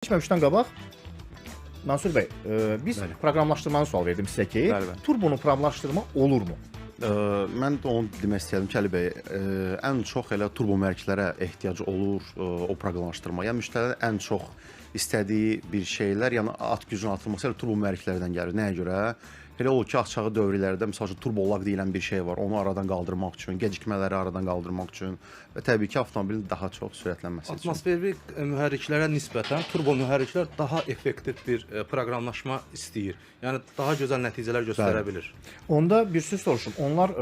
keçməmişdən qabaq Mansur bəy, biz Bəli. proqramlaşdırmanı sual verdim sizə ki, Bəli, bəli. turbonu proqramlaşdırma olurmu? Mən də onu demək istəyirəm ki, Əli bəy, ən çox elə turbo mühərriklərə ehtiyacı olur o proqramlaşdırma. Yəni müştərinin ən çox istədiyi bir şeylər, yəni at gücünün atılması elə turbo mühərriklərdən gəlir. Nəyə görə? Elə olur ki, aşağı dövrlərdə məsəl üçün turbo lag deyilən bir şey var. Onu aradan qaldırmaq üçün, gecikmələri aradan qaldırmaq üçün və təbii ki, avtomobilin daha çox sürətlənməsi üçün. Atmosferik mühərriklərə nisbətən turbo mühərriklər daha effektiv bir proqramlaşma istəyir. Yəni daha gözəl nəticələr göstərə bilir. Onda bir söz soruşum. Onlar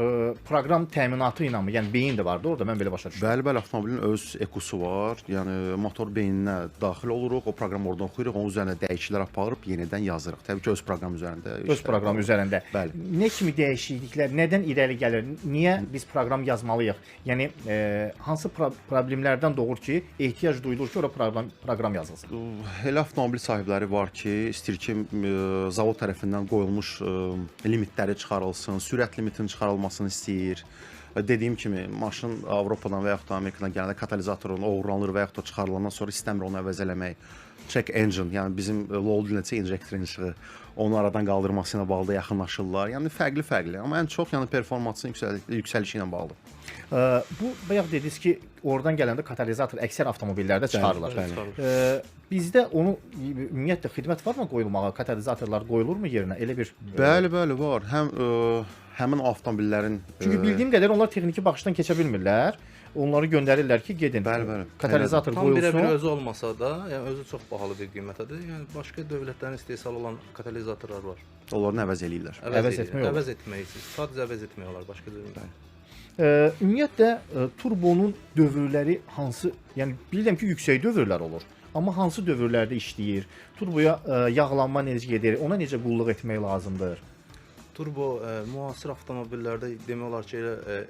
proqram təminatı ilə mi? Yəni beyin də vardı orada, mən belə başa düşdüm. Bəli, bəli, avtomobilin öz ekosu var. Yəni motor beyninə daxil oluruq, o proqramı oradan oxuyuruq, onun üzərinə dəyişikliklər aparıb yenidən yazırıq. Təbii ki, öz proqram üzərində. Öz proqramı üzərində. Bəli. Nə kimi dəyişikliklər, nədən irəli gəlir? Niyə biz proqram yazmalıyıq? Yəni hansı problemlərdən doğur ki, ehtiyac duyulur ki, ora proqram yazılsın? Elə avtomobil sahibləri var ki, istəyir ki, zavod tərəfindən qoyulmuş limitləri çıxarılsın, sürət limitinin çıxarılmasını istəyir. Dediyim kimi, maşın Avropadan və yaxud da Amerikadan gələndə katalizatorun oğurlanır və yaxud da çıxarılandan sonra istəmir onu əvəz eləmək. Check engine, yəni bizim low diləcə injektorin işığı, onu aradan qaldırması ilə bağlı yaxınlaşırlar. Yəni fərqli-fərqli, amma ən çox yəni performansın yüksəlişi ilə bağlı. Bu bayaq dediniz ki, oradan gələndə katalizator əksər avtomobillərdə çıxarılır. Bizdə onu ümumiyyətlə xidmət varmı qoyulmağa? Katalizatorlar qoyulurmu yerinə? Elə bir Bəli, var. Həmin avtomobillərin Çünki bildiyim qədər onlar texniki baxışdan keçə bilmirlər. Onları göndərirlər ki, gedin. Bəli. Katalizator Tam birə-bir qoyulsun. özü olmasa da, yəni özü çox bahalı bir qiymətədir. Yəni başqa dövlətlərin istehsal olan katalizatorlar var. onları əvəz eləyirlər. Əvəz etmək olur. Əvəz etmək. Sadəcə əvəz etmək olar, başqa dövlətlər. Ümumiyyətlə turbonun dövrləri hansı? Yəni bilirəm ki, yüksək dövrlər olur. Amma hansı dövrlərdə işləyir? Turboya yağlanma necə gedir? Ona necə qulluq etmək lazımdır? Turbo müasir avtomobillərdə demək olar ki,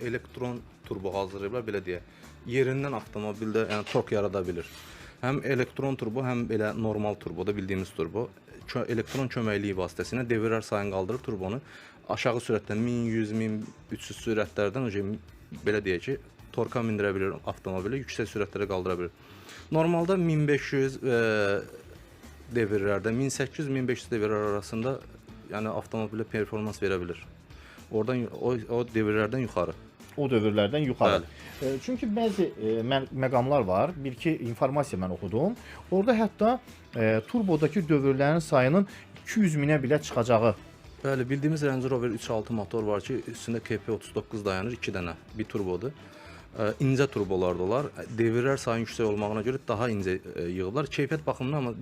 elektron turbo hazırlayıblar, belə deyək. Yerindən avtomobildə yəni tork yarada bilir. Həm elektron turbo, həm belə normal turbo da bildiyimiz turbo elektron köməkliyi vasitəsilə devirlər sayını qaldırıb turbonu aşağı sürətdən 1100, 1300 sürətlərdən belə deyək ki, torka mindirə bilir avtomobili, yüksək sürətlərə qaldıra bilir. Normalda 1500 devirlərdə 1800-1500 devirlər arasında yəni avtomobilə performans verə bilir. Oradan o devirlərdən yuxarı. O dövrlərdən yuxarı. Çünki bəzi məqamlar var. Bir-iki informasiya mən oxudum. Orada hətta turbodakı dövrlərin sayının 200 minə belə çıxacağı. Bəli, bildiyimiz Range Rover 3.6 motor var ki, üstündə KP39 dayanır, 2 dənə, bir turbodur. İncə turbolar da olar. Devirlər sayının yüksək olmağına görə daha incə yığıblar. Keyfiyyət baxımından amma